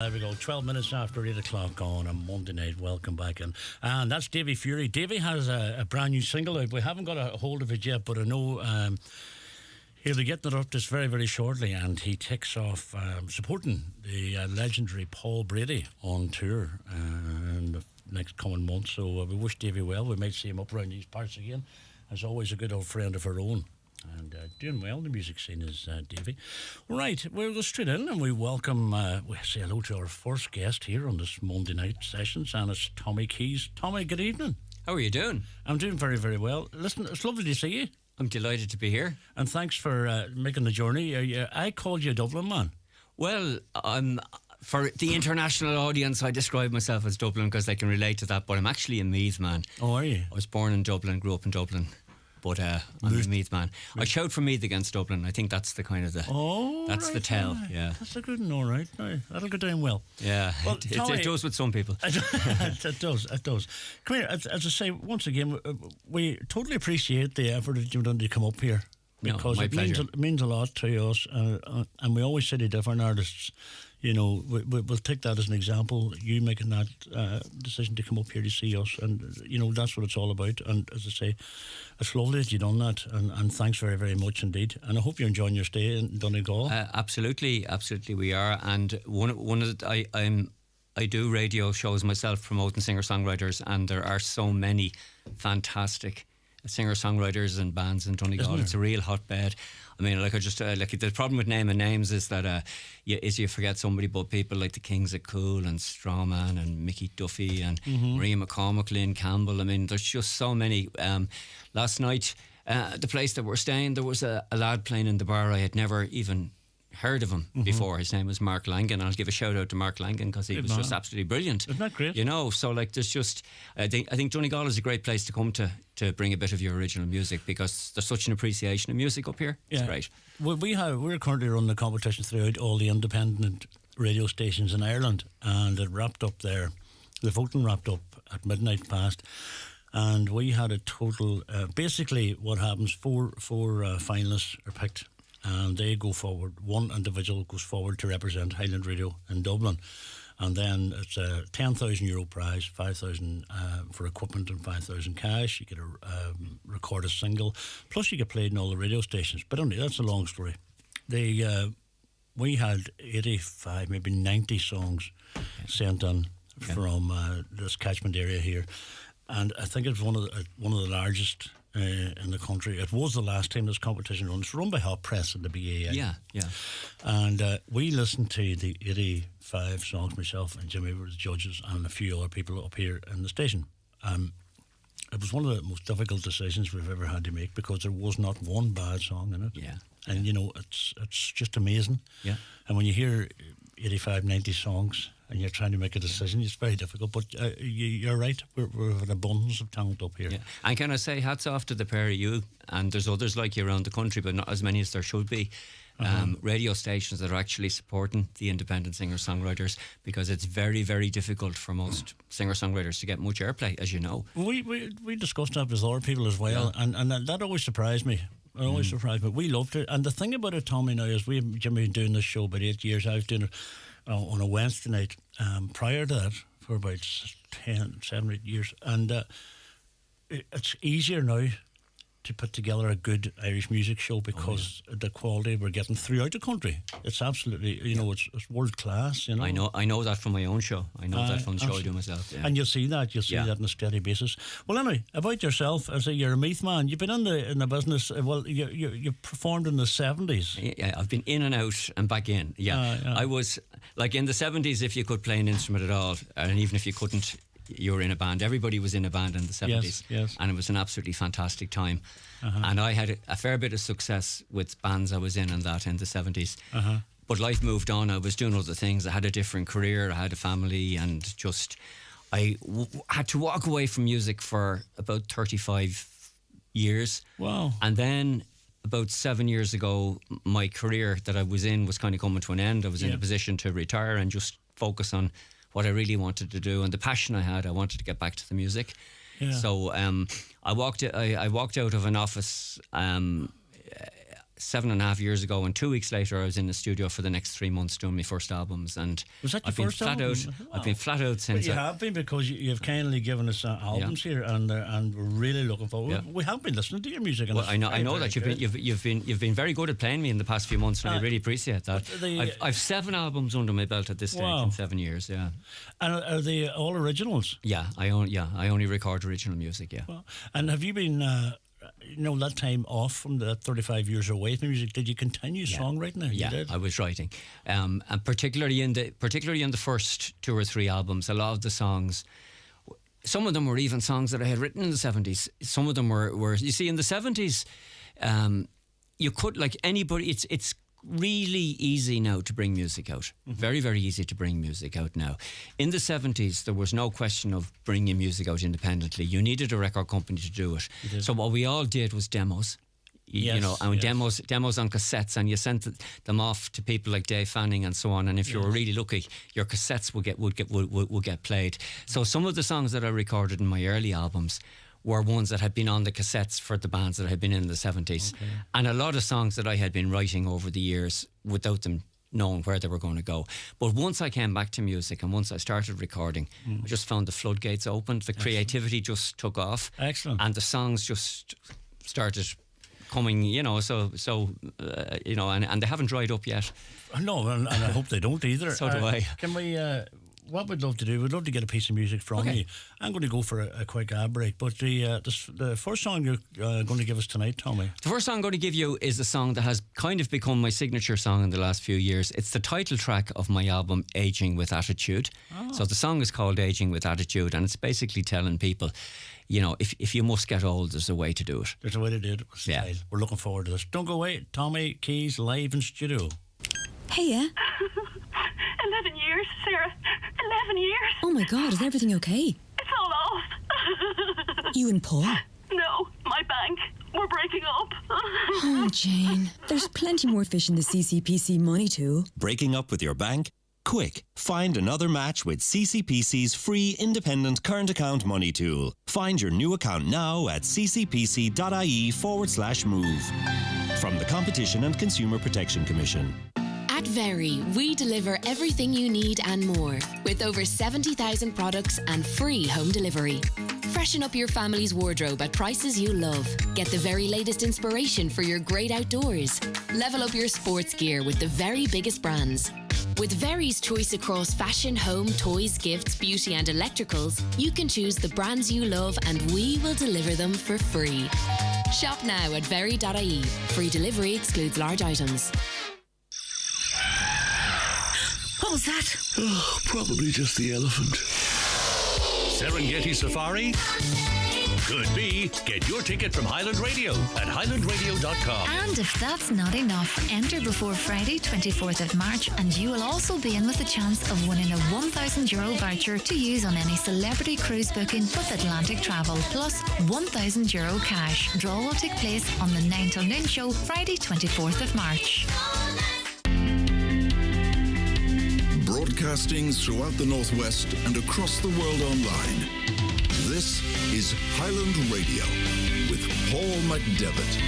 There we go, 12 minutes after 8 o'clock on a Monday night. Welcome back in. And that's Davy Fury. Davy has a brand new single out. We haven't got a hold of it yet, but I know he'll be getting it up just very, very shortly. And he takes off supporting the legendary Paul Brady on tour in the next coming months. So we wish Davy well. We might see him up around these parts again. As always, a good old friend of our own. And doing well in the music scene is Davy. Right, we'll go straight in and we welcome, we say hello to our first guest here on this Monday night sessions, and it's Tomy Keyes. Tommy, good evening. How are you doing? I'm doing very, very well. Listen, it's lovely to see you. I'm delighted to be here. And thanks for making the journey. I called you a Dublin man. Well, for the international audience, I describe myself as Dublin because they can relate to that, but I'm actually a Meath man. Oh, are you? I was born in Dublin, grew up in Dublin. But I'm a Meath man. I shout for Meath against Dublin. I think that's the kind of the... Oh, that's right, the tell, right. yeah. That's a good one, all right. No, that'll go down well. Yeah, well, it does with some people. It does. Come here, as I say, once again, we totally appreciate the effort that you've done to come up here. Because it means a lot to us, and we always say to different artists, you know, we'll take that as an example, you making that decision to come up here to see us, and you know, that's what it's all about. And as I say, it's lovely that you've done that, and thanks very, very much indeed. And I hope you're enjoying your stay in Donegal. Absolutely we are. And one of the, I do radio shows myself promoting singer-songwriters, and there are so many fantastic singer-songwriters and bands in Donegal. It's a real hotbed. I mean, like the problem with naming names is that you forget somebody, but people like the Kings of Cool and Strawman and Mickey Duffy and Maria McCormick, Lynn Campbell. I mean, there's just so many. Last night, the place that we're staying, there was a lad playing in the bar. I had never even heard of him before. His name was Mark Langan. I'll give a shout out to Mark Langan because he was just absolutely brilliant. Isn't that great? You know, so like there's just I think Donegal is a great place to come to bring a bit of your original music, because there's such an appreciation of music up here. It's great. Well, we're currently running the competition throughout all the independent radio stations in Ireland, and it wrapped up there. The voting wrapped up at midnight past, and we had a total. Basically, what happens? Four finalists are picked, and they go forward. One individual goes forward to represent Highland Radio in Dublin, and then it's a €10,000 prize, 5,000 for equipment and 5,000 cash. You get a record single, plus you get played in all the radio stations. But anyway, that's a long story. We had 85, maybe 90 songs sent in from this catchment area here, and I think it's one of the largest in the country. It was the last time this competition run. It's run by Hot Press and the BAI. Yeah. And we listened to the 85 songs, myself and Jimmy were the judges, and a few other people up here in the station. It was one of the most difficult decisions we've ever had to make, because there was not one bad song in it. Yeah. And you know, it's just amazing. Yeah. And when you hear 85, 90 songs and you're trying to make a decision, it's very difficult. But you're right, we're an abundance of talent up here. Yeah. And can I say hats off to the pair of you, and there's others like you around the country, but not as many as there should be. Radio stations that are actually supporting the independent singer-songwriters, because it's very, very difficult for most singer-songwriters to get much airplay, as you know. We discussed that with other people as well, and that always surprised me. It always surprised me. We loved it. And the thing about it, Tommy, now is Jimmy been doing this show about 8 years. I was doing it on a Wednesday night prior to that for about 7 or 8 years. And it's easier now to put together a good Irish music show, because the quality we're getting throughout the country, it's absolutely, you know, it's world class. You know, I know that from my own show. I know that from the show I do myself. Yeah. And you'll see that on a steady basis. Well, anyway, about yourself, I say you're a Meath man. You've been in the business. Well, you performed in the 70s. Yeah, I've been in and out and back in. Yeah, I was like in the 70s. If you could play an instrument at all, and even if you couldn't, you were in a band. Everybody was in a band in the 70s. Yes. And it was an absolutely fantastic time. And I had a fair bit of success with bands I was in that in the 70s. But life moved on. I was doing other things. I had a different career. I had a family, and just I had to walk away from music for about 35 years. Wow. And then about 7 years ago, my career that I was in was kind of coming to an end. I was in a position to retire and just focus on what I really wanted to do, and the passion I had. I wanted to get back to the music. So I walked out of an office 7.5 years ago, and 2 weeks later I was in the studio for the next 3 months doing my first albums. And Was that your I've been first flat album? out. I've been flat out But since. you have been, because you've kindly given us albums here, and we're really looking forward. Yeah. We have been listening to your music. And Well, it's I know very, that very you've been very good at playing me in the past few months, and I really appreciate that. I've 7 albums under my belt at this stage in 7 years. Yeah, And are they all originals? yeah. I only record original music. Yeah. Well, and have you been, that time off from the 35 years away from music? Did you continue songwriting? You Yeah, did? I was writing, and particularly in the first 2 or 3 albums, a lot of the songs. Some of them were even songs that I had written in the 70s. Some of them were you see, in the 70s, you could, like anybody, it's really easy now to bring music out. Very, very easy to bring music out now. In the 70s, there was no question of bringing music out independently. You needed a record company to do it. So what we all did was demos. Demos on cassettes, and you sent them off to people like Dave Fanning and so on. And if you were really lucky, your cassettes would get played. So some of the songs that I recorded in my early albums were ones that had been on the cassettes for the bands that had been in the 70s. Okay. And a lot of songs that I had been writing over the years without them knowing where they were going to go. But once I came back to music and once I started recording, I just found the floodgates opened. The creativity just took off. Excellent. And the songs just started coming, and they haven't dried up yet. No, and I hope they don't either. So do I. Can we... what we'd love to do, we'd love to get a piece of music from you. I'm going to go for a quick ad break, but the first song you're going to give us tonight, Tommy. The first song I'm going to give you is a song that has kind of become my signature song in the last few years. It's the title track of my album, Aging with Attitude. So the song is called Aging with Attitude, and it's basically telling people, if you must get old, there's a way to do it. There's a way to do it. Yeah. We're looking forward to this. Don't go away. Tomy Keyes live in studio. Hey, yeah? 11 years, Sarah. 11 years. Oh my God, is everything okay? It's all off. You and Paul? No, my bank. We're breaking up. Oh, Jane. There's plenty more fish in the CCPC money tool. Breaking up with your bank? Quick, find another match with CCPC's free independent current account money tool. Find your new account now at ccpc.ie/move. From the Competition and Consumer Protection Commission. At Very, we deliver everything you need and more, with over 70,000 products and free home delivery. Freshen up your family's wardrobe at prices you love. Get the very latest inspiration for your great outdoors. Level up your sports gear with the very biggest brands. With Very's choice across fashion, home, toys, gifts, beauty and electricals, you can choose the brands you love and we will deliver them for free. Shop now at very.ie. Free delivery excludes large items. What was that? Oh, probably just the elephant. Serengeti Safari? Could be. Get your ticket from Highland Radio at highlandradio.com. And if that's not enough, enter before Friday, 24th of March, and you will also be in with a chance of winning a €1,000 voucher to use on any celebrity cruise booking with Atlantic Travel, plus €1,000 cash. Draw will take place on the 9 till noon show, Friday, 24th of March. Broadcasting throughout the Northwest and across the world online. This is Highland Radio with Paul McDevitt.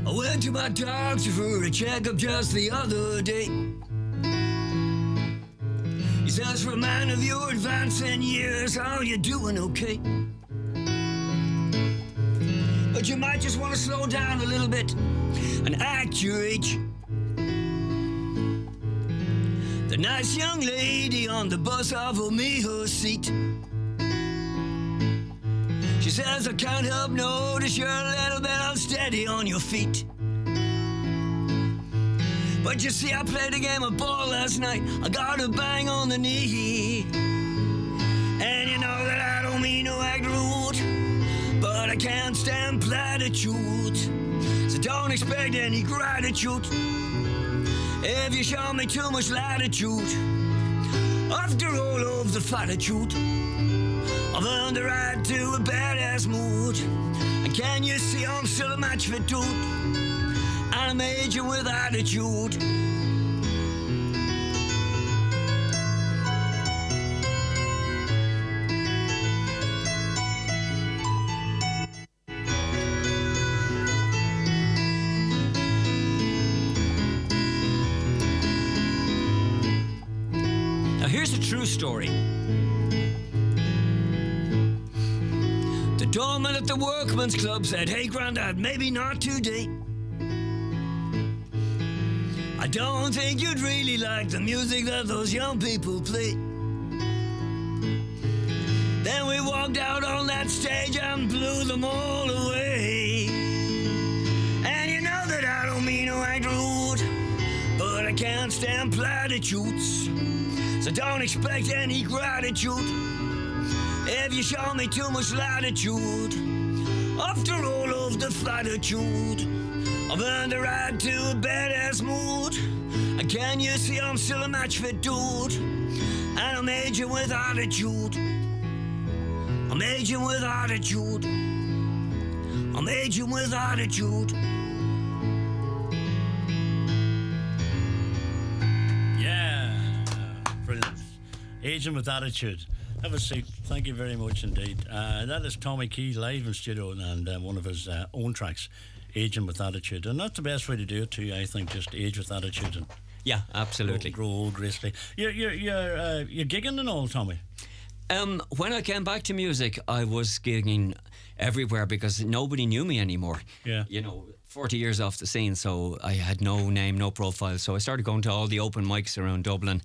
I went to my doctor for a checkup just the other day. He says, for a man of your advancing years, are you doing okay? But you might just want to slow down a little bit and act your age. The nice young lady on the bus offered me her seat. She says, I can't help notice you're a little bit unsteady on your feet. But you see, I played a game of ball last night. I got a bang on the knee. And you know that I don't mean to act rude, but I can't stand platitudes, so don't expect any gratitude if you show me too much latitude. After all of the platitude, I've earned the right to a badass mood. And can you see I'm still a match for dude, and I'm aging with attitude. true story. The doorman at the workman's club said, "Hey, Grandad, maybe not today. I don't think you'd really like the music that those young people play." Then we walked out on that stage and blew them all away. And you know that I don't mean to act rude, but I can't stand platitudes. So don't expect any gratitude if you show me too much latitude. After all of the platitude, I've earned the right to a badass mood. And can you see I'm still a match fit dude? And I'm aging with attitude. I'm aging with attitude. I'm aging with attitude. Yeah, brilliant. Aging with attitude. Have a seat. Thank you very much indeed. That is Tomy Keyes live in studio and one of his own tracks, Aging with Attitude. And that's the best way to do it too, I think, just age with attitude and Yeah, absolutely. grow old gracefully. You're gigging and all, Tommy? When I came back to music, I was gigging everywhere because nobody knew me anymore. Yeah. 40 years off the scene, so I had no name, no profile. So I started going to all the open mics around Dublin,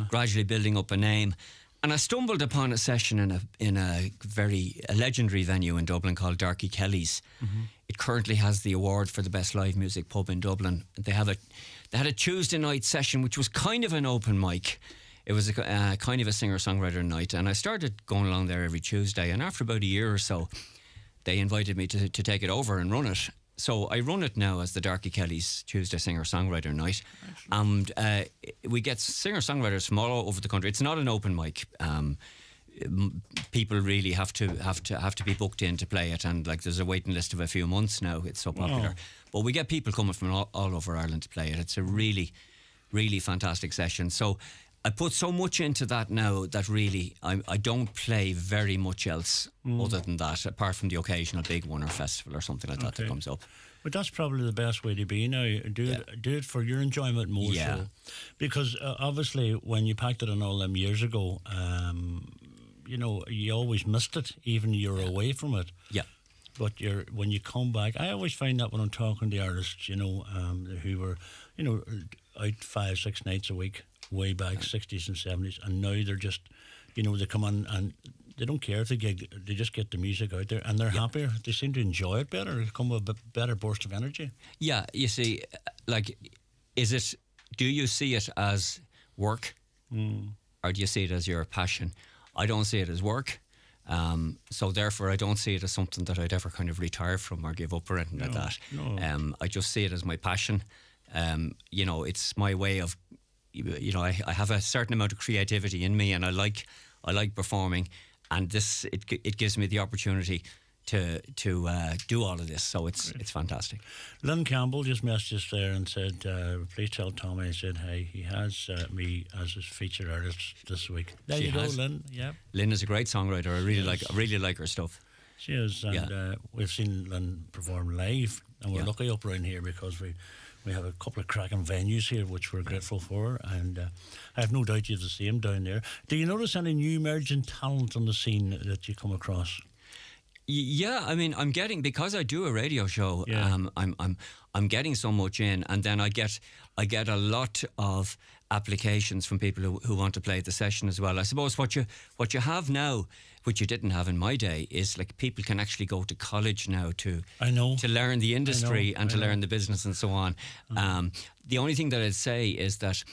gradually building up a name. And I stumbled upon a session in a legendary venue in Dublin called Tomy Keyes. It currently has the award for the best live music pub in Dublin. They had a Tuesday night session, which was kind of an open mic. It was a kind of a singer-songwriter night, and I started going along there every Tuesday. And after about a year or so, they invited me to take it over and run it. So I run it now as the Tomy Keyes Tuesday singer-songwriter night. And we get singer-songwriters from all over the country. It's not an open mic. People really have to be booked in to play it, and like there's a waiting list of a few months now. It's so popular. But we get people coming from all over Ireland to play it. It's a really, really fantastic session. So I put so much into that now that really I don't play very much else other than that, apart from the occasional big one or festival or something like that comes up. But that's probably the best way to be now. Do it for your enjoyment more so. Because obviously when you packed it on all them years ago, you always missed it, even you're away from it. Yeah. But when you come back, I always find that when I'm talking to artists, who were, out 5-6 nights a week, way back 60s and 70s, and now they're just, they come on and they don't care if they gig, they just get the music out there and they're happier. They seem to enjoy it better. They come with a better burst of energy. Yeah, you see, do you see it as work or do you see it as your passion? I don't see it as work. So therefore I don't see it as something that I'd ever kind of retire from or give up or anything like that. No. I just see it as my passion. It's my way of, I have a certain amount of creativity in me, and I like performing, and this it gives me the opportunity to do all of this. So it's fantastic. Lynn Campbell just messaged us there and said, please tell Tommy I said hey, he has me as his featured artist this week. There you go, Lynn. Yeah. Lynn is a great songwriter. I really like her stuff. She is, and we've seen Lynn perform live, and we're lucky up around here because we have a couple of cracking venues here, which we're grateful for, and I have no doubt you have the same down there. Do you notice any new emerging talent on the scene that you come across? Yeah, I mean, I'm getting, because I do a radio show. I'm getting so much in, and then I get a lot of applications from people who want to play the session as well. I suppose what you have now, which you didn't have in my day, is like people can actually go to college now to learn the industry and to learn the business and so on. The only thing that I'd say is that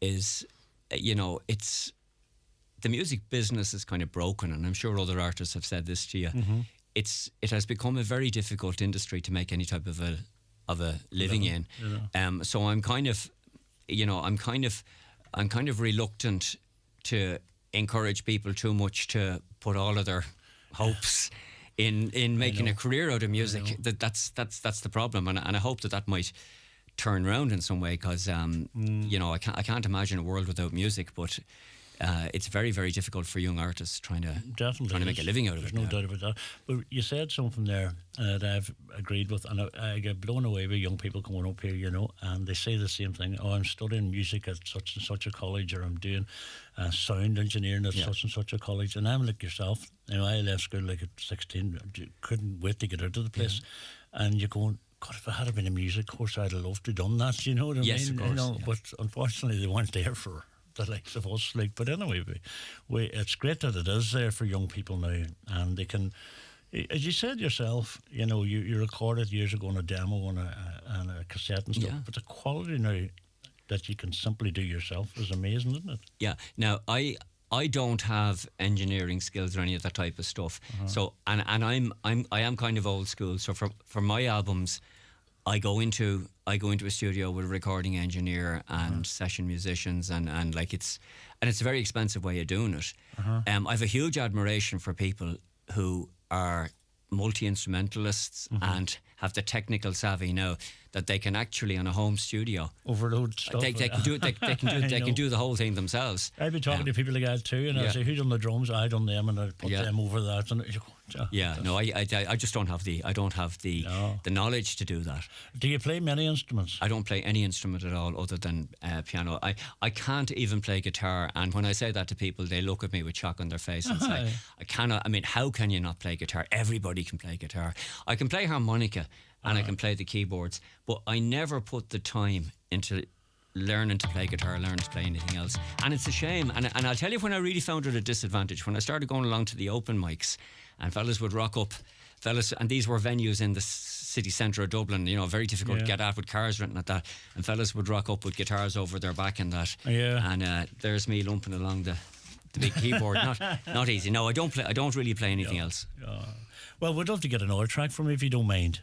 it's the music business is kind of broken, and I'm sure other artists have said this to you. It has become a very difficult industry to make any type of a living in. So I'm kind of reluctant to encourage people too much to put all of their hopes in making a career out of music. That's the problem, and I hope that might turn around in some way, because I can't imagine a world without music. But it's very, very difficult for young artists trying to make a living out of it. There's no doubt about that. But you said something there that I've agreed with, and I get blown away by young people coming up here, and they say the same thing. Oh, I'm studying music at such and such a college, or I'm doing sound engineering at such and such a college. And I'm like yourself. I left school like at 16, couldn't wait to get out of the place. And you're going, God, if I had been a music course, I'd have loved to have done that. You know what I mean? Yes, of course. But unfortunately, they weren't there for the likes of us. But anyway, it's great that it is there for young people now, and they can, as you said yourself, you recorded years ago on a demo on a cassette and stuff. Yeah. But the quality now that you can simply do yourself is amazing, isn't it? Yeah. Now I don't have engineering skills or any of that type of stuff. So and I am kind of old school. So for my albums, I go into a studio with a recording engineer and session musicians, and like it's a very expensive way of doing it. I have a huge admiration for people who are multi-instrumentalists and have the technical savvy now that they can actually, on a home studio, overload stuff. They can do the whole thing themselves. I've been talking to people like that too, and I say, "Who done the drums?" I done them, and I put them over that. And I just don't have the knowledge to do that. Do you play many instruments? I don't play any instrument at all other than piano. I can't even play guitar, and when I say that to people, they look at me with shock on their face and say, "I cannot." I mean, how can you not play guitar? Everybody can play guitar. I can play harmonica. And I can play the keyboards, but I never put the time into learning to play guitar, learning to play anything else. And it's a shame. And I'll tell you when I really found it a disadvantage, when I started going along to the open mics, and fellas would rock up, and these were venues in the city centre of Dublin, very difficult to get at with cars written at that, and fellas would rock up with guitars over their back and that. Yeah. And there's me lumping along the big keyboard. Not easy. No, I don't really play anything else. Well, we'd love to get another track from you if you don't mind.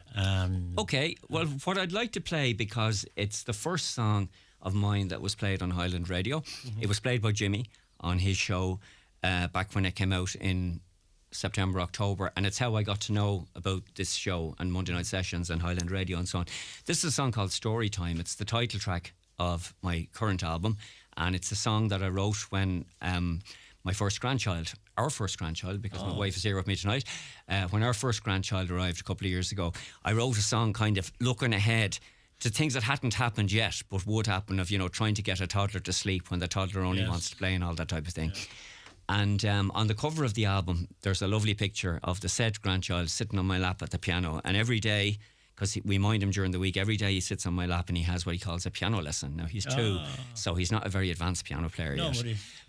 Okay, well, what I'd like to play, because it's the first song of mine that was played on Highland Radio. It was played by Jimmy on his show back when it came out in September, October, and it's how I got to know about this show and Monday Night Sessions and Highland Radio and so on. This is a song called Story Time. It's the title track of my current album, and it's a song that I wrote when our first grandchild, because my wife is here with me tonight, when our first grandchild arrived a couple of years ago, I wrote a song kind of looking ahead to things that hadn't happened yet but would happen, of trying to get a toddler to sleep when the toddler only wants to play and all that type of thing. And on the cover of the album, there's a lovely picture of the said grandchild sitting on my lap at the piano, and every day, because we mind him during the week, every day he sits on my lap and he has what he calls a piano lesson. Now he's 2, so he's not a very advanced piano player yet.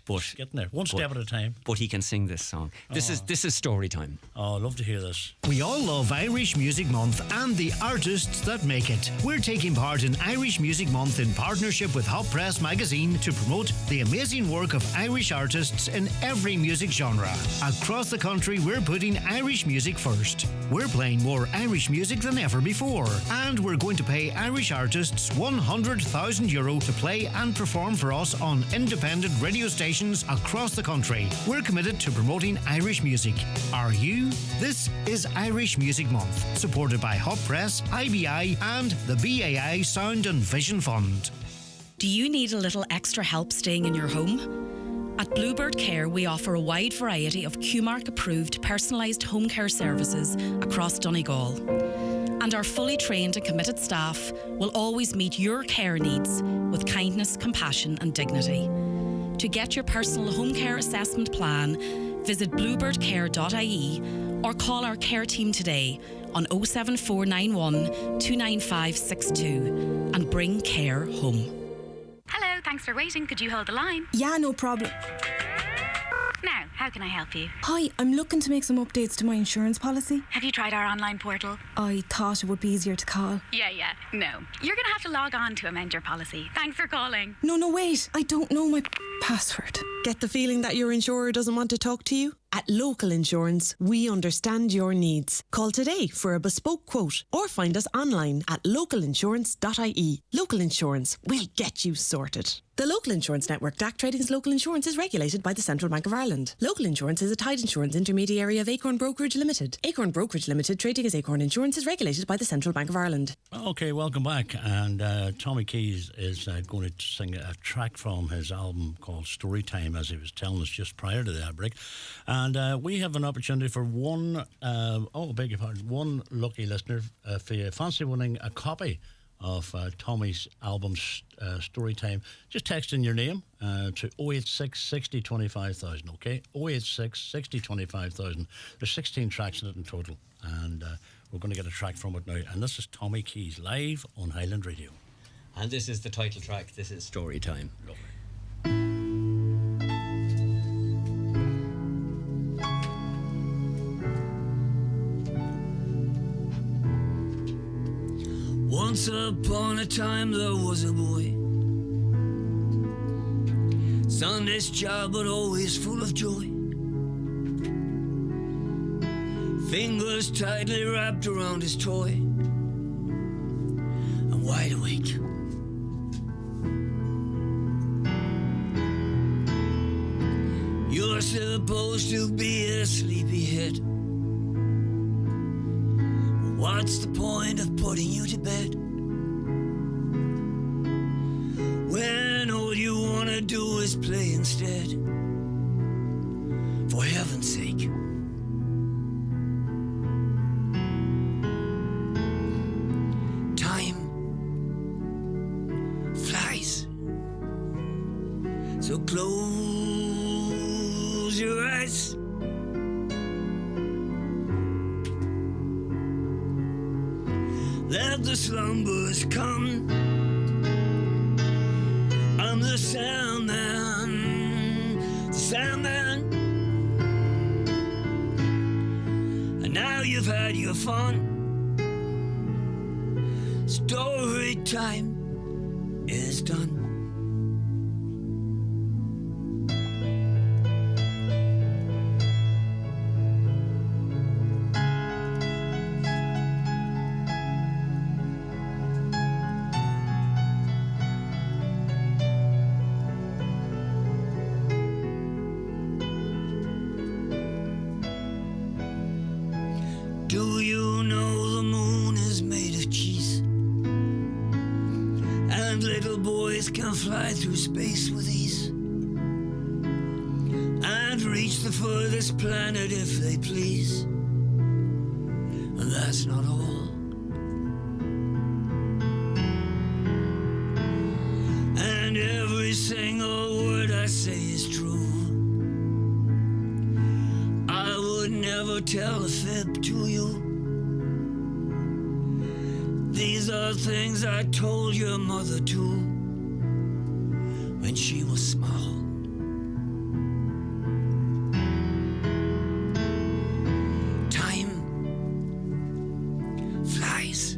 But getting there, one step at a time. But he can sing this song. This is Story Time. Oh, love to hear this. We all love Irish Music Month and the artists that make it. We're taking part in Irish Music Month in partnership with Hot Press magazine to promote the amazing work of Irish artists in every music genre. Across the country, we're putting Irish music first. We're playing more Irish music than ever before, and we're going to pay Irish artists €100,000 to play and perform for us on independent radio stations across the country. We're committed to promoting Irish music. Are you? This is Irish Music Month, supported by Hot Press, IBI and the BAI Sound and Vision Fund. Do you need a little extra help staying in your home? At Bluebird Care, we offer a wide variety of QMark-approved personalised home care services across Donegal. And our fully trained and committed staff will always meet your care needs with kindness, compassion and dignity. To get your personal home care assessment plan, visit bluebirdcare.ie or call our care team today on 07491 29562 and bring care home. Hello, thanks for waiting. Could you hold the line? Yeah, no problem. Now, how can I help you? Hi, I'm looking to make some updates to my insurance policy. Have you tried our online portal? I thought it would be easier to call. Yeah. No. You're going to have to log on to amend your policy. Thanks for calling. No, wait. I don't know my password. Get the feeling that your insurer doesn't want to talk to you? At Local Insurance, we understand your needs. Call today for a bespoke quote or find us online at localinsurance.ie. Local Insurance, we'll get you sorted. The Local Insurance Network DAC Trading's local insurance is regulated by the Central Bank of Ireland. Local Insurance is a tied insurance intermediary of Acorn Brokerage Limited. Acorn Brokerage Limited trading as Acorn Insurance is regulated by the Central Bank of Ireland. Okay, welcome back. And Tomy Keyes is going to sing a track from his album called Storytime, as he was telling us just prior to the ad break. And we have an opportunity for one lucky listener for you fancy winning a copy of Tomy's album Storytime. Just text in your name to 086 60 25,000, okay? 086 60 25,000. There's 16 tracks in it in total, and we're going to get a track from it now. And this is Tomy Keyes live on Highland Radio. And this is the title track. This is Storytime. Lovely. Once upon a time there was a boy, Sunday's job but always full of joy, fingers tightly wrapped around his toy, and wide awake. You're supposed to be a sleepyhead. What's the point of putting you to bed when all you want to do is play instead? For heaven's sake. Time flies, so close your eyes. Let the slumbers come. I'm the Sandman, and now you've had your fun. Story time is done. Do you know the moon is made of cheese? And little boys can fly through space with ease and reach the furthest planet if they please. And that's not all. And every single word I say is true. I would never tell a fib to you. These are things I told your mother too when she was small. Time flies,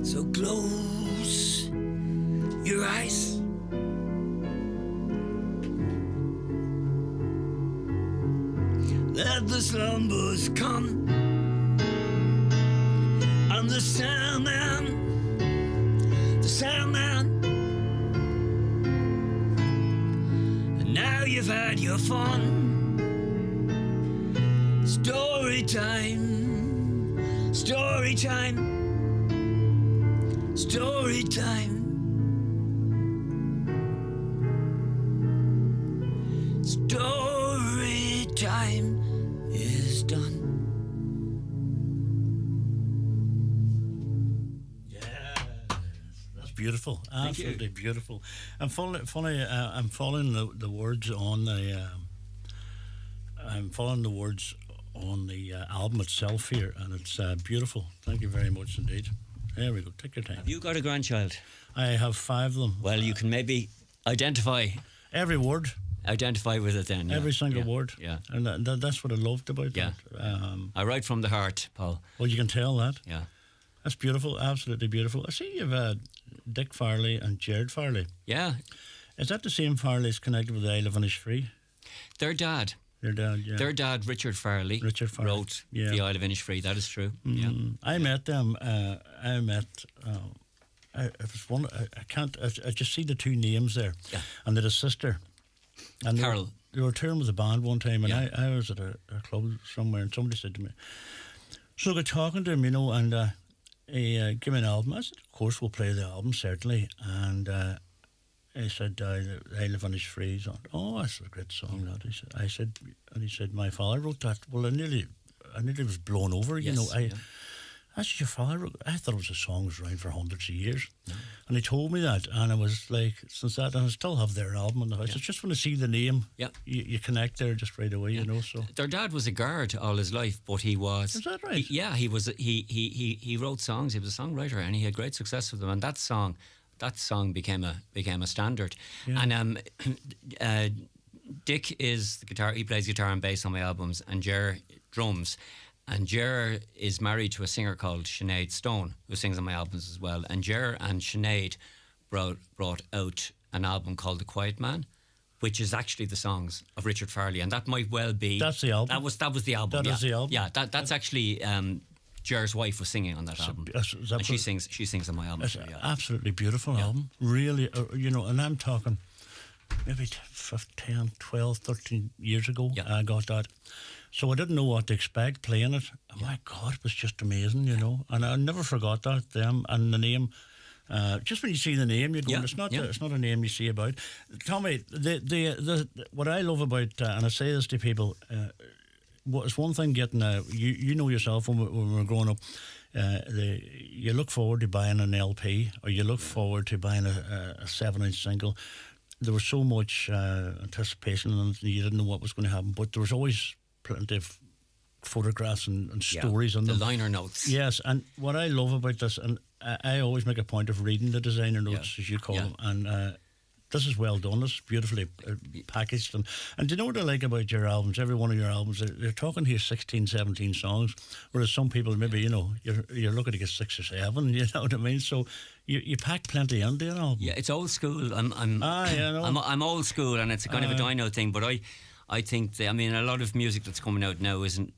so close your eyes. Let the slumbers come. I'm the Sandman, and now you've had your fun. Story time, story time, story time. Story time is done. Beautiful, absolutely beautiful. And I'm following the words on the. I'm following the words on the album itself here, and it's beautiful. Thank you very much indeed. There we go. Take your time. Have you got a grandchild? I have 5 of them. Well, you can maybe identify every word. Identify with it then. Yeah. Every single word. Yeah. And that's what I loved about that. I write from the heart, Paul. Well, you can tell that. Yeah. That's beautiful, absolutely beautiful. I see you've Dick Farley and Jared Farley. Yeah. Is that the same Farley's connected with the Isle of Innisfree? Their dad. Their dad, yeah. Their dad, Richard Farley, wrote the Isle of Innisfree. That is true. Yeah. I met them. I met it was one. I can't. I just see the two names there, and they're a sister. And Carol. They were touring with a band one time, and I was at a club somewhere, and somebody said to me, "So I got talking to him, you know, and he gave me an album." I said, "Of course, we'll play the album, certainly." And he said, "I live on his freeze." Oh, that's a great song, that. He said, "My father wrote that." Well, I nearly was blown over. You know, that's your father wrote. I thought it was a song that was around for hundreds of years, and he told me that, and I was like, since that, and I still have their album in the house. It's just when I see the name, you connect there just right away, you know. So their dad was a guard all his life, but he was. Is that right? He was. He wrote songs. He was a songwriter, and he had great success with them. And that song became a standard. And Dick is the guitar. He plays guitar and bass on my albums, and Ger drums. And Ger is married to a singer called Sinead Stone, who sings on my albums as well. And Ger and Sinead brought out an album called The Quiet Man, which is actually the songs of Richard Farley, and that might well be. That's the album. That was the album. That is the album. Yeah, that's actually. Ger's wife was singing on that album, and she sings on my album. It's an absolutely beautiful album, really. You know, and I'm talking maybe 10, 12, 13 years ago. I got that, so I didn't know what to expect playing it. Oh my God, it was just amazing, you know. And I never forgot that them and the name. Just when you see the name, you're going, it's not a name you see about. Tommy, the what I love about, and I say this to people. It's one thing getting you know yourself when we were growing up, you look forward to buying an LP, or you look forward to buying a 7-inch single. There was so much anticipation, and you didn't know what was going to happen, but there was always plenty of photographs and stories on them. The liner notes. Yes, and what I love about this, and I always make a point of reading the designer notes, as you call them, and this is well done. This is beautifully packaged. And do you know what I like about your albums? Every one of your albums, they're talking here 16, 17 songs, whereas some people, maybe, you know, you're looking to get 6 or 7, you know what I mean? So you pack plenty into an album. Yeah, it's old school. I'm old school, and it's a kind of a dino thing, but I think, a lot of music that's coming out now isn't,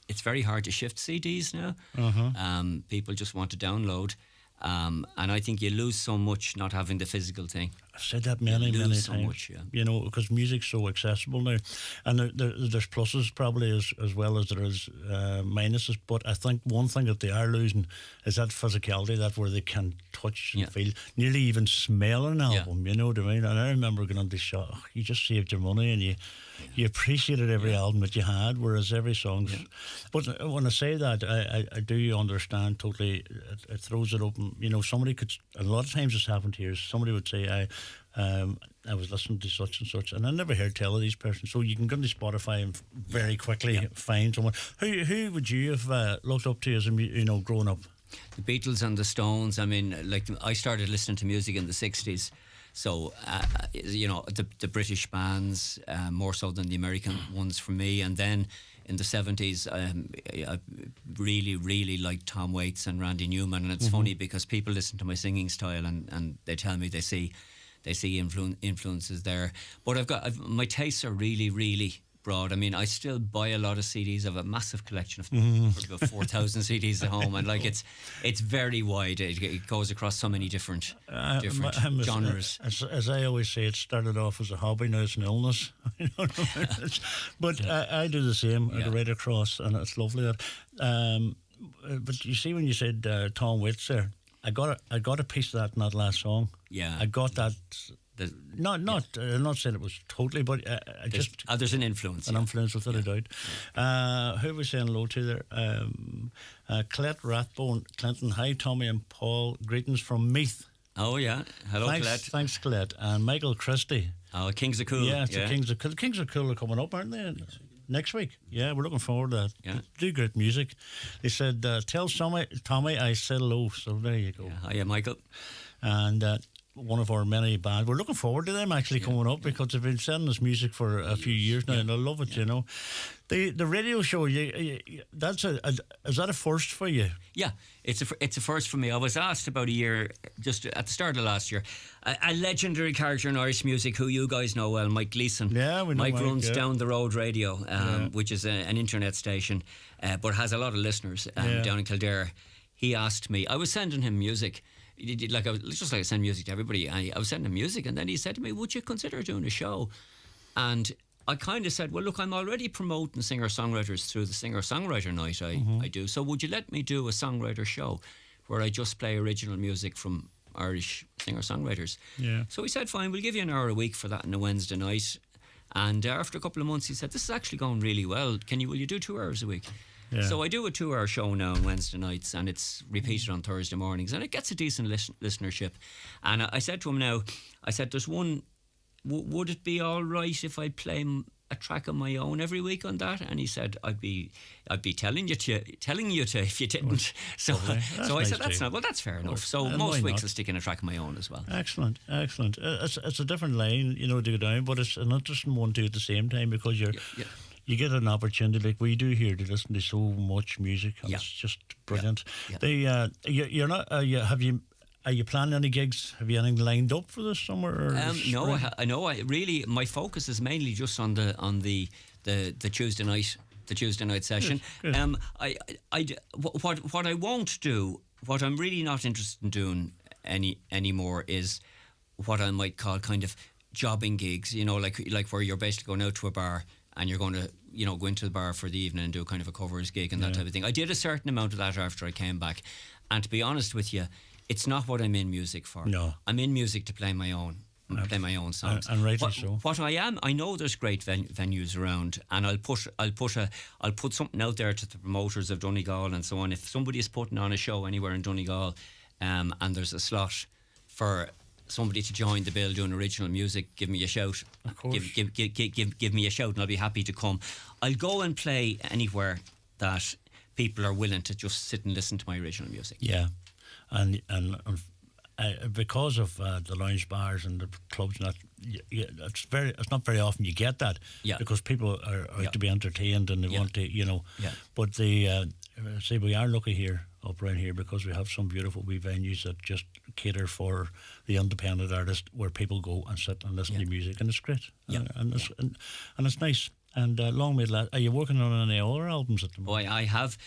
it's very hard to shift CDs now. People just want to download. And I think you lose so much not having the physical thing. I've said that many times. So much, you know, because music's so accessible now, and there's pluses probably as well as there is minuses. But I think one thing that they are losing is that physicality, that where they can touch and feel, nearly even smell an album. You know what I mean? And I remember going on the shop. You just saved your money, and you appreciated every album that you had, whereas every song's. But when I say that, I do understand totally. It throws it open. You know, somebody could. A lot of times it's happened here. Somebody would say, I was listening to such and such, and I never heard tell of these persons. So you can go to Spotify and very quickly find someone. Who would you have looked up to as growing up? The Beatles and the Stones. I started listening to music in the 60s. So, the British bands, more so than the American ones for me. And then in the 70s, I really, really liked Tom Waits and Randy Newman. And it's funny because people listen to my singing style and they tell me they see influences there. But my tastes are really, really broad. I still buy a lot of CDs. I have a massive collection of about 4,000 CDs at home, and it's very wide. It goes across so many different genres. As I always say, it started off as a hobby, now it's an illness. But I do the same. I go right across, and it's lovely that. But you see, when you said Tom Waits there, I got a piece of that in that last song. Yeah, I got that. I'm not saying it was totally, but there's an influence. An influence, without a doubt. Who was saying hello to there? Colette Rathbone, Clinton. Hi, Tommy and Paul. Greetings from Meath. Oh, yeah. Hello, Colette. Thanks, Colette. And Michael Christie. Oh, Kings of Cool. Yeah, the Kings of Cool. Kings of Cool are coming up, aren't they? Next week. Yeah, we're looking forward to that. Yeah. They do great music. They said, tell Tommy I said hello. So there you go. Yeah. Hiya, Michael. And one of our many bands. We're looking forward to them actually coming up because they've been sending us music for a few years now, and I love it. You know, the radio show. Is that a first for you? Yeah, it's a first for me. I was asked about a year, just at the start of last year, a legendary character in Irish music who you guys know well, Mike Gleeson. Yeah, we know Mike runs Down the Road Radio, which is an internet station, but has a lot of listeners down in Kildare. He asked me. I was sending him music. he did like just like I send music to everybody. I was sending him music, and then he said to me, "Would you consider doing a show?" And I kind of said, "Well, look, I'm already promoting singer-songwriters through the singer-songwriter night I do. So would you let me do a songwriter show where I just play original music from Irish singer-songwriters?" Yeah. So he said, "Fine, we'll give you an hour a week for that on a Wednesday night." And after a couple of months, he said, "This is actually going really well. Will you do 2 hours a week?" Yeah. So I do a 2 hour show now on Wednesday nights, and it's repeated on Thursday mornings, and it gets a decent listenership. And I said to him now, I said, "There's one. Would it be all right if I play a track of my own every week on that?" And he said, "I'd be telling you to if you didn't." So I nice said, "That's too. not well. That's fair enough." So And most why weeks not? I'll stick in a track of my own as well. Excellent. It's a different line, to go down, but it's an interesting one too at the same time, because you get an opportunity like we do here to listen to so much music, and it's just brilliant. You're not. Are you planning any gigs? Have you anything lined up for this summer? Or No, I know. Really, my focus is mainly just on the Tuesday night. The Tuesday night session. Good. What I won't do, what I'm really not interested in doing anymore, is what I might call kind of jobbing gigs. Like where you're basically going out to a bar and you're going to go into the bar for the evening and do kind of a covers gig and that type of thing. I did a certain amount of that after I came back, and to be honest with you, it's not what I'm in music for. No, I'm in music to play my own. Play my own songs, and rightly so. What I know there's great venues around, and I'll put something out there to the promoters of Donegal and so on. If somebody is putting on a show anywhere in Donegal, and there's a slot for somebody to join the bill doing original music, give me a shout. Of course. Give me a shout, and I'll be happy to come. I'll go and play anywhere that people are willing to just sit and listen to my original music. Yeah, and because of the lounge bars and the clubs and that, it's not very often you get that. Yeah. Because people are out to be entertained and they want to, Yeah. But see, we are lucky here up around here because we have some beautiful wee venues that just cater for the independent artist, where people go and sit and listen to music, and it's great. Yeah. And it's nice. And long may it last. Are you working on any other albums at the moment? I have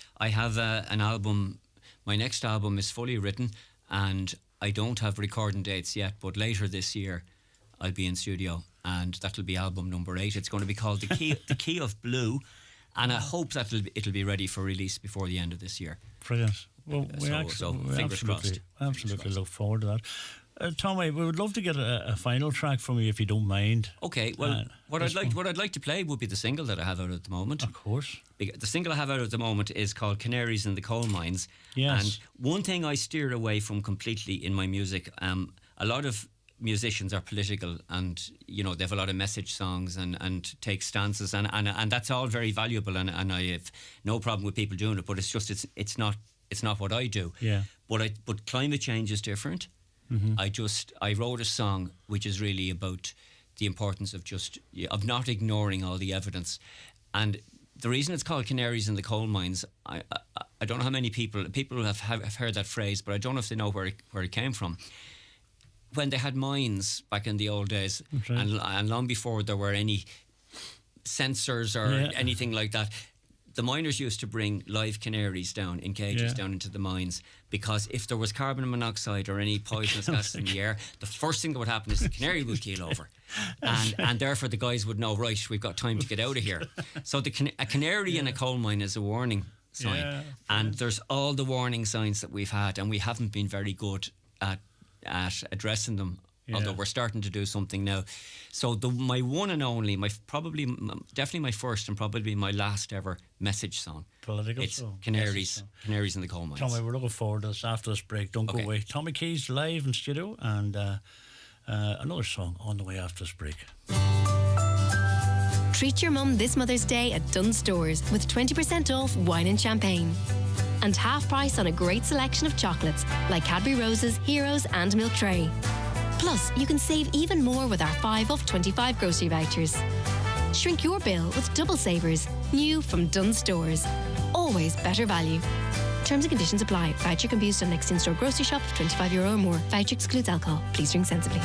an album. My next album is fully written, and I don't have recording dates yet, but later this year I'll be in studio, and that'll be album number 8. It's going to be called The Key of Blue, and I hope that it'll be ready for release before the end of this year. Brilliant. Well, we fingers crossed. Absolutely look forward to that. Tommy, we would love to get a final track from you if you don't mind. Okay, well, what I'd like to play would be the single that I have out at the moment. Of course. The single I have out at the moment is called Canaries in the Coal Mines. Yes. And one thing I steer away from completely in my music, a lot of musicians are political, and they have a lot of message songs and take stances, and that's all very valuable, and I have no problem with people doing it, but it's not what I do. Yeah. But climate change is different. Mm-hmm. I wrote a song which is really about the importance of not ignoring all the evidence. And the reason it's called Canaries in the Coal Mines, I don't know how many people have heard that phrase, but I don't know if they know where it came from. When they had mines back in the old days, right. and long before there were any sensors or anything like that, the miners used to bring live canaries down in cages down into the mines, because if there was carbon monoxide or any poisonous gas in the air, the first thing that would happen is the canary would keel over, and therefore the guys would know, right, we've got time to get out of here. So a canary in a coal mine is a warning sign, and there's all the warning signs that we've had, and we haven't been very good at addressing them. Although we're starting to do something now. So my one and only, definitely my first and probably my last ever message song. Political it's song. Canaries in the Coal Mines. Tommy, we're looking forward to this after this break. Don't go away. Tomy Keyes live in studio, and another song on the way after this break. Treat your mum this Mother's Day at Dunnes Stores with 20% off wine and champagne. And half price on a great selection of chocolates like Cadbury Roses, Heroes and Milk Tray. Plus, you can save even more with our 5 off 25 grocery vouchers. Shrink your bill with double savers, new from Dunnes Stores. Always better value. Terms and conditions apply. Voucher can be used on next in-store grocery shop of €25 or more. Voucher excludes alcohol. Please drink sensibly.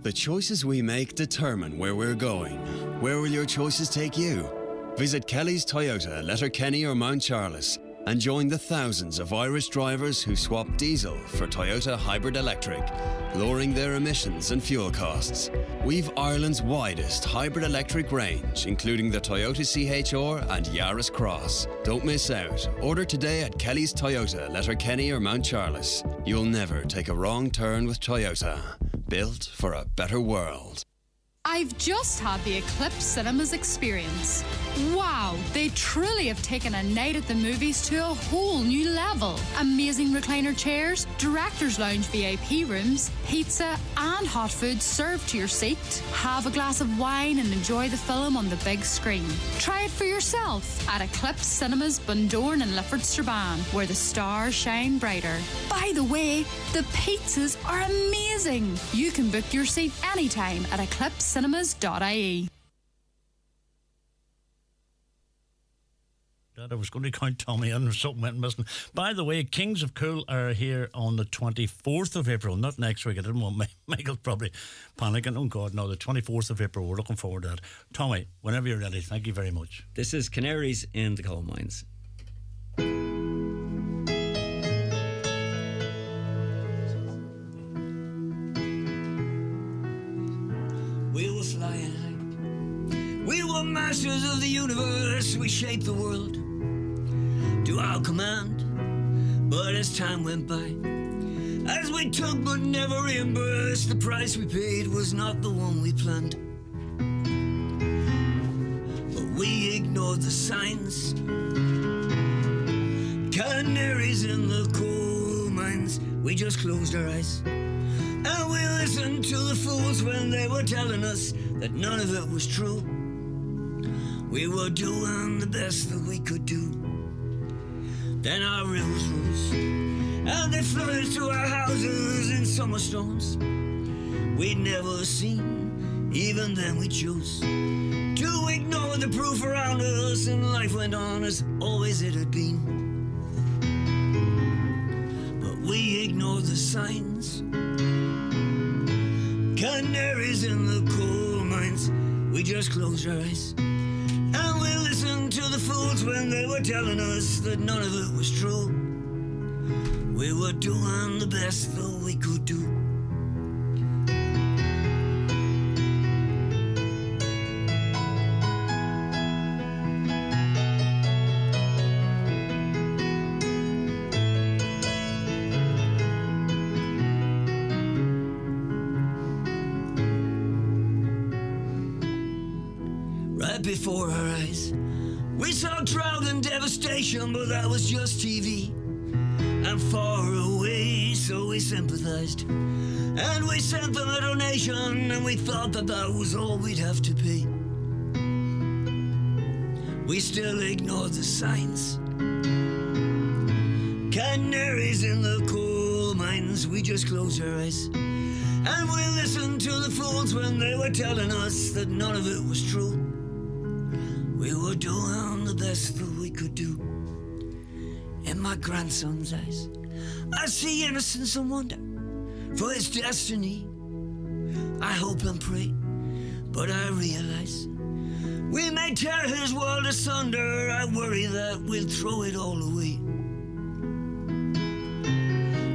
The choices we make determine where we're going. Where will your choices take you? Visit Kelly's Toyota, Letterkenny or Mount Charles. and join the thousands of Irish drivers who swap diesel for Toyota Hybrid Electric, lowering their emissions and fuel costs. We've Ireland's widest hybrid electric range, including the Toyota CHR and Yaris Cross. Don't miss out. Order today at Kelly's Toyota, Letterkenny or Mount Charles. You'll never take a wrong turn with Toyota. Built for a better world. I've just had the Eclipse Cinemas experience. Wow, they truly have taken a night at the movies to a whole new level. Amazing recliner chairs, director's lounge VIP rooms, pizza and hot food served to your seat. Have a glass of wine and enjoy the film on the big screen. Try it for yourself at Eclipse Cinemas, Bundoran and Lifford Strabane, where the stars shine brighter. By the way, the pizzas are amazing. You can book your seat anytime at eclipsecinemas.ie. I was going to count Tommy in, something went missing. By the way, Kings of Cool are here on the 24th of April, not next week. I didn't want Michael probably panicking. Oh God, no, the 24th of April. We're looking forward to that. Tommy, whenever you're ready, thank you very much. This is Canaries in the Coal Mines. We were flying high. We were masters of the universe. We shaped the world to our command. But as time went by, as we took but never reimbursed, the price we paid was not the one we planned. But we ignored the signs. Canaries in the coal mines. We just closed our eyes. And we listened to the fools when they were telling us that none of it was true. We were doing the best that we could do. Then our rivers rose, and they flooded through our houses in summer storms we'd never seen. Even then we chose to ignore the proof around us, and life went on as always it had been. But we ignored the signs. Canaries in the coal mines. We just closed our eyes, and we listened to the fools when they were telling us that none of it was true. We were doing the best that we could do. Before our eyes, we saw drought and devastation, but that was just TV. And far away, so we sympathized, and we sent them a donation, and we thought that that was all we'd have to pay. We still ignored the signs. Canaries in the coal mines. We just closed our eyes, and we listened to the fools when they were telling us that none of it was true. We were doing the best that we could do. In my grandson's eyes, I see innocence and wonder for his destiny. I hope and pray, but I realize we may tear his world asunder. I worry that we'll throw it all away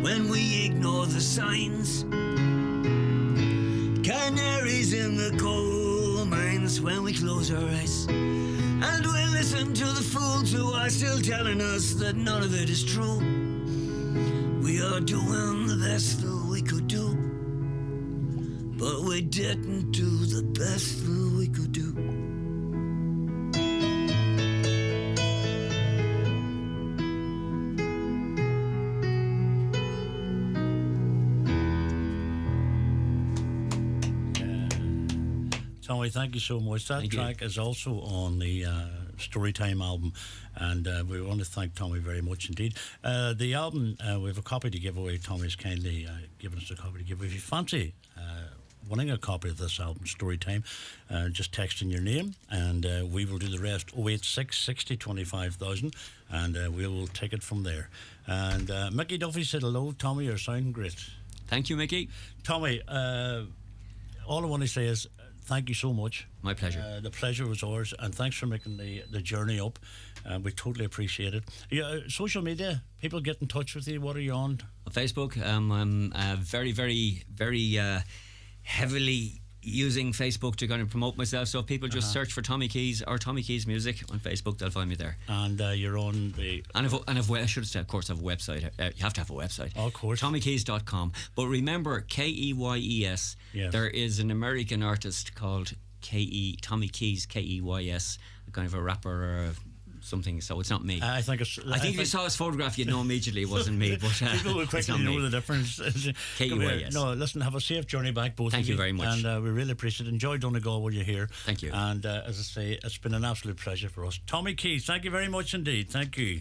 when we ignore the signs. Canaries in the coal mines. When we close our eyes and we listen to the fools who are still telling us that none of it is true. We are doing the best that we could do, but we didn't do the best that we could do. Tommy, thank you so much. That track is also on the Storytime album, and we want to thank Tommy very much indeed. The album, we have a copy to give away. Tommy's kindly given us a copy to give away. If you fancy winning a copy of this album, Storytime, just text in your name, and we will do the rest. 086 60 25,000, and we will take it from there. And Mickey Duffy said hello. Tommy, you're sounding great. Thank you, Mickey. Tommy, all I want to say is thank you so much. My pleasure. The pleasure was ours, and thanks for making the journey up. We totally appreciate it. Social media, people get in touch with you. What are you on? On Facebook, I'm very, very, very heavily using Facebook to kind of promote myself. So if people just search for Tomy Keyes or Tomy Keyes Music on Facebook, they'll find me there. And you're on the... I should say, of course, I have a website. You have to have a website. Oh, of course. TomyKeyes.com. But remember, Keyes. Yes. There is an American artist called Tomy Keyes, Keys, kind of a rapper or something, so it's not me. I think if you saw his photograph, you'd know immediately it wasn't me. But people will quickly know the difference. Keys. No, listen, have a safe journey back, both Thank of you. you very much. And we really appreciate it. Enjoy Donegal while you're here. Thank you. And as I say, it's been an absolute pleasure for us. Tomy Keyes, thank you very much indeed. Thank you.